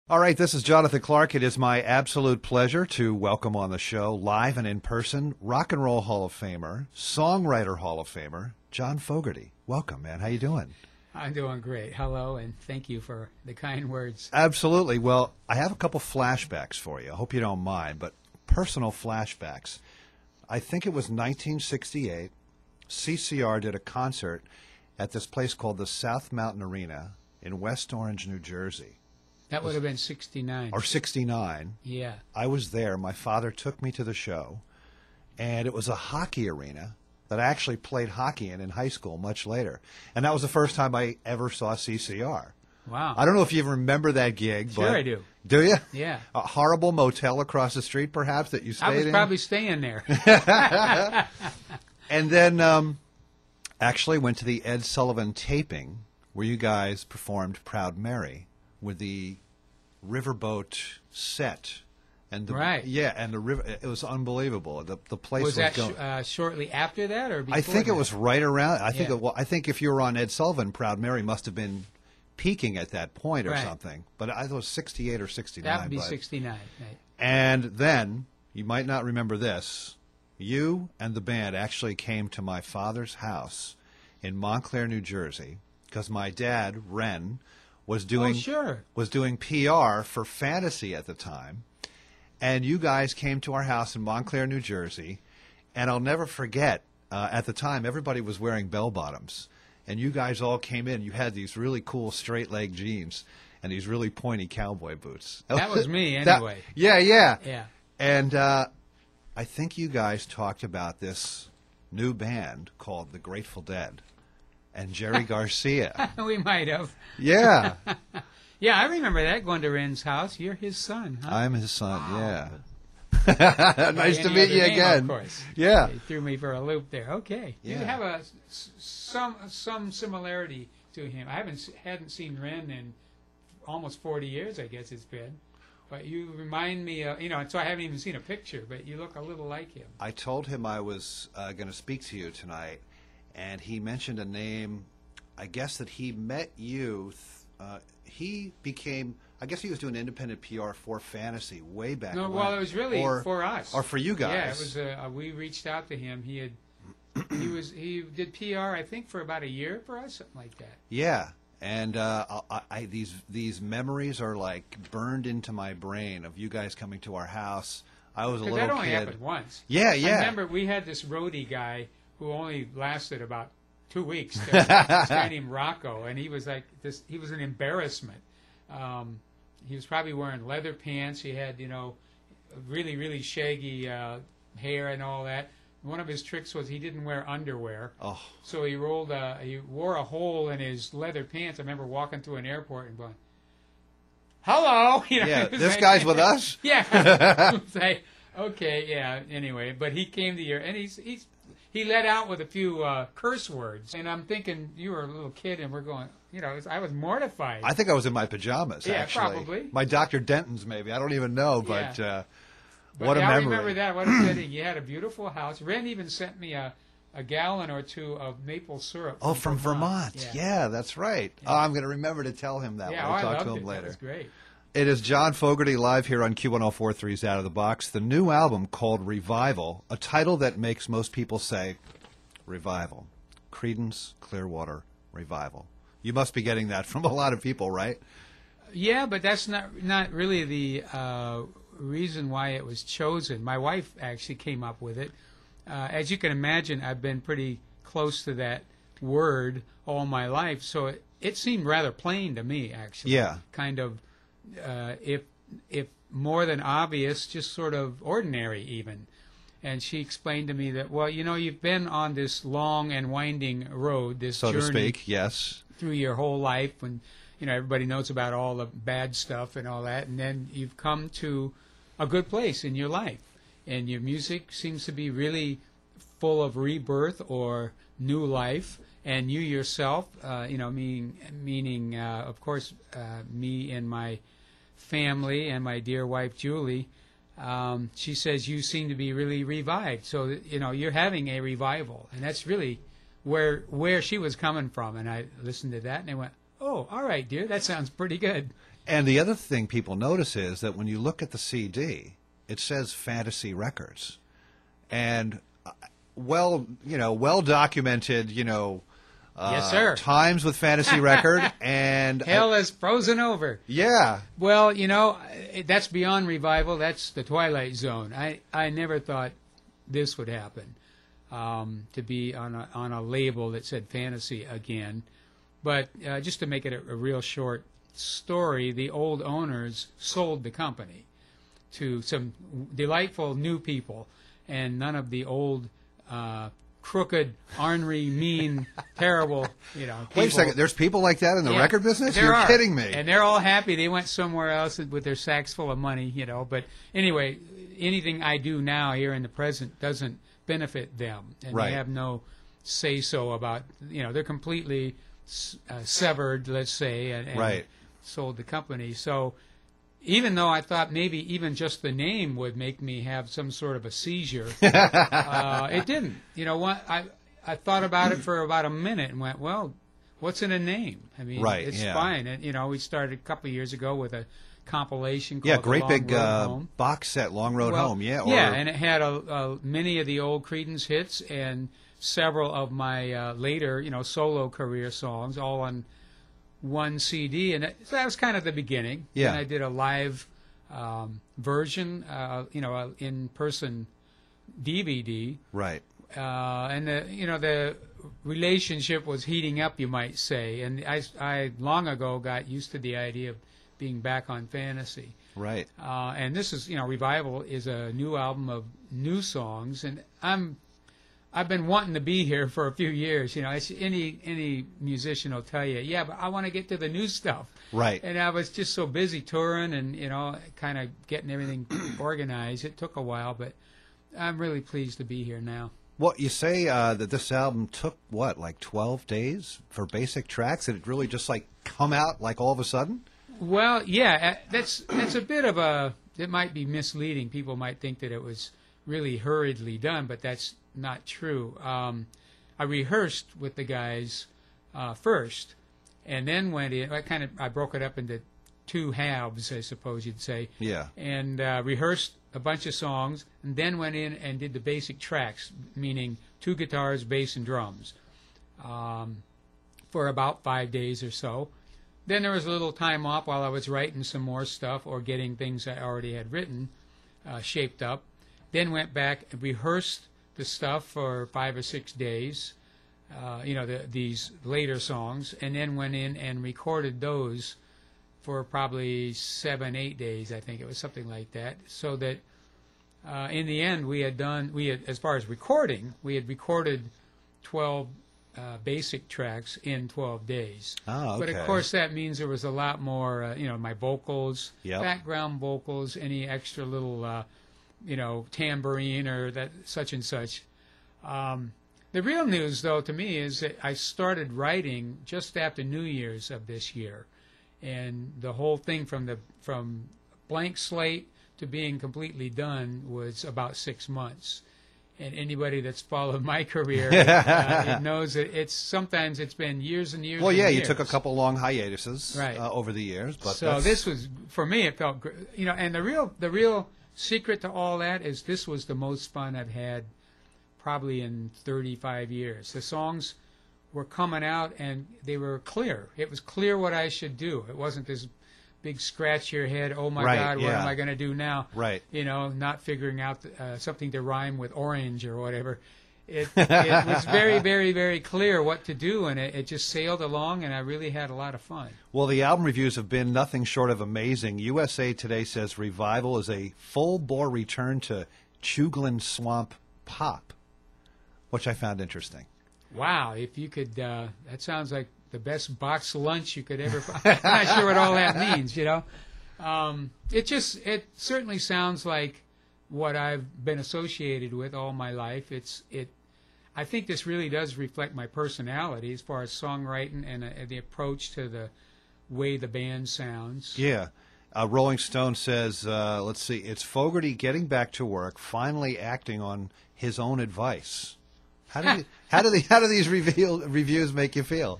All right, this is Jonathan Clarke. It is my absolute pleasure to welcome on the show, live and in person, Rock and Roll Hall of Famer, Songwriter Hall of Famer, John Fogerty. Welcome, man. How you doing? I'm doing great. Hello, and thank you for the kind words. Absolutely. Well, I have a couple flashbacks for you. I hope you don't mind, but personal flashbacks. I think it was 1968. CCR did a concert at this place called the South Mountain Arena in West Orange, New Jersey. That would have been 69. Or 69. Yeah. I was there. My father took me to the show, and it was a hockey arena that I actually played hockey in high school much later. And that was the first time I ever saw CCR. Wow. I don't know if you even remember that gig. Sure but I do. Do you? Yeah. A horrible motel across the street, perhaps, that you stayed in? I was probably staying there. And then actually went to the Ed Sullivan taping where you guys performed Proud Mary with the riverboat set. And the, right. Yeah, and the river, it was unbelievable. The place was that going. Shortly after that or before I think that? it was right around. I think Yeah. I think if you were on Ed Sullivan, Proud Mary must have been peaking at that point or right. something. But I thought it was 68 or 69. That would be 69. Right. And then, you might not remember this, you and the band actually came to my father's house in Montclair, New Jersey, because my dad, Ren, was doing PR for Fantasy at the time. And you guys came to our house in Montclair, New Jersey, and I'll never forget, at the time, everybody was wearing bell-bottoms, and you guys all came in. You had these really cool straight-leg jeans and these really pointy cowboy boots. That was me, anyway. Yeah. And I think you guys talked about this new band called The Grateful Dead and Jerry Garcia. We might have. Yeah. Yeah, I remember that, going to Ren's house. You're his son, huh? I'm his son, wow. Yeah. Nice to meet you again. Of course. Yeah. They threw me for a loop there. Okay. Yeah. You have some similarity to him. I hadn't seen Ren in almost 40 years, I guess it's been. But you remind me, so I haven't even seen a picture, but you look a little like him. I told him I was going to speak to you tonight, and he mentioned a name. I guess that he met you. He became, I guess he was doing independent PR for Fantasy way back when. No, well, it was really for us. Or for you guys. Yeah, it was. We reached out to him. He did PR, I think, for about a year for us, something like that. Yeah. And these memories are like burned into my brain of you guys coming to our house. I was a little kid. Because that only happened once. Yeah. I remember we had this roadie guy who only lasted about 2 weeks. This guy named Rocco, and he was like this. He was an embarrassment. He was probably wearing leather pants. He had really really shaggy hair and all that. One of his tricks was he didn't wear underwear. Oh. So he wore a hole in his leather pants. I remember walking through an airport and going, "Hello." Yeah, this guy's with us? Yeah. Say, okay, yeah, anyway. But he came to your, and he let out with a few curse words. And I'm thinking, you were a little kid, and we're going, I was mortified. I think I was in my pajamas, yeah, actually. Probably. My Dr. Denton's, maybe. I don't even know, but... Yeah. What a I memory. remember that. What a setting. You had a beautiful house. Ren even sent me a gallon or two of maple syrup. Oh, from Vermont. Yeah, that's right. Yeah. Oh, I'm going to remember to tell him that when I talk to him later. That was great. It is John Fogerty live here on Q1043's Out of the Box. The new album called Revival, a title that makes most people say, Revival. Creedence Clearwater Revival. You must be getting that from a lot of people, right? Yeah, but that's not really the reason why it was chosen. My wife actually came up with it. As you can imagine, I've been pretty close to that word all my life, so it seemed rather plain to me, actually. Yeah. Kind of, if more than obvious, just sort of ordinary even. And she explained to me that, well, you've been on this long and winding road, this so journey, to speak, yes, through your whole life, when everybody knows about all the bad stuff and all that, and then you've come to a good place in your life, and your music seems to be really full of rebirth or new life, and you yourself, meaning of course, me and my family and my dear wife Julie. She says you seem to be really revived, so you're having a revival, and that's really where she was coming from. And I listened to that, and I went, "Oh, all right, dear, that sounds pretty good." And the other thing people notice is that when you look at the CD, it says Fantasy Records. And well documented, yes, sir. Times with Fantasy Record, and hell has frozen over. Yeah. Well, that's beyond Revival. That's the Twilight Zone. I never thought this would happen, to be on a label that said Fantasy again. But just to make it a real short story, the old owners sold the company to some delightful new people, and none of the old crooked, ornery, mean, terrible, people. Wait a second, there's people like that in the record business? There You're are. kidding me. And they're all happy. They went somewhere else with their sacks full of money, But anyway, anything I do now here in the present doesn't benefit them. And Right. they have no say-so about, they're completely severed, let's say, and Right. sold the company. So even though I thought maybe even just the name would make me have some sort of a seizure, it didn't. What? I thought about it for about a minute and went, well, what's in a name? I mean, Right, it's yeah. fine. And, we started a couple of years ago with a compilation called Yeah, great The Long big Road Home. box set, Long Road Well, Home. Yeah, yeah, and it had many of the old Creedence hits and several of my later, solo career songs, all on one CD, and so that was kind of the beginning. Yeah. And I did a live version, in-person DVD, right. and the relationship was heating up, you might say. And I long ago got used to the idea of being back on Fantasy. Right. And this is, Revival is a new album of new songs, and I've been wanting to be here for a few years. Any musician will tell you, yeah, but I want to get to the new stuff. Right. And I was just so busy touring and, kind of getting everything organized. It took a while, but I'm really pleased to be here now. Well, you say that this album took, like 12 days for basic tracks? Did it really just, come out, all of a sudden? Well, yeah, that's a bit of it might be misleading. People might think that it was really hurriedly done, but that's not true. I rehearsed with the guys first, and then went in. I broke it up into two halves, I suppose you'd say. Yeah. And rehearsed a bunch of songs, and then went in and did the basic tracks, meaning two guitars, bass, and drums, for about 5 days or so. Then there was a little time off while I was writing some more stuff or getting things I already had written shaped up. Then went back and rehearsed the stuff for 5 or 6 days, these later songs, and then went in and recorded those for probably 7, 8 days, I think it was something like that, so that in the end we had, as far as recording, we had recorded 12 basic tracks in 12 days. Oh, okay. But of course that means there was a lot more, my vocals, Yep. background vocals, any extra little, tambourine or that such and such. The real news, though, to me, is that I started writing just after New Year's of this year, and the whole thing from blank slate to being completely done was about 6 months. And anybody that's followed my career it knows that sometimes it's been years and years. Well, yeah, and you years. took a couple long hiatuses Right. Over the years, but So this was, for me, it felt great. And the real secret to all that is this was the most fun I've had probably in 35 years. The songs were coming out and they were clear. It was clear what I should do. It wasn't this big scratch your head, oh my Right, God, what yeah. am I going to do now? Right. Not figuring out something to rhyme with orange or whatever. It was very, very, very clear what to do, and it just sailed along, and I really had a lot of fun. Well, the album reviews have been nothing short of amazing. USA Today says Revival is a full-bore return to Chugland Swamp pop, which I found interesting. Wow, if you could, that sounds like the best box lunch you could ever find. I'm not sure what all that means, It certainly sounds like what I've been associated with all my life. I think this really does reflect my personality as far as songwriting and the approach to the way the band sounds. Yeah. Rolling Stone says, let's see, it's Fogerty getting back to work, finally acting on his own advice. How do these reviews make you feel?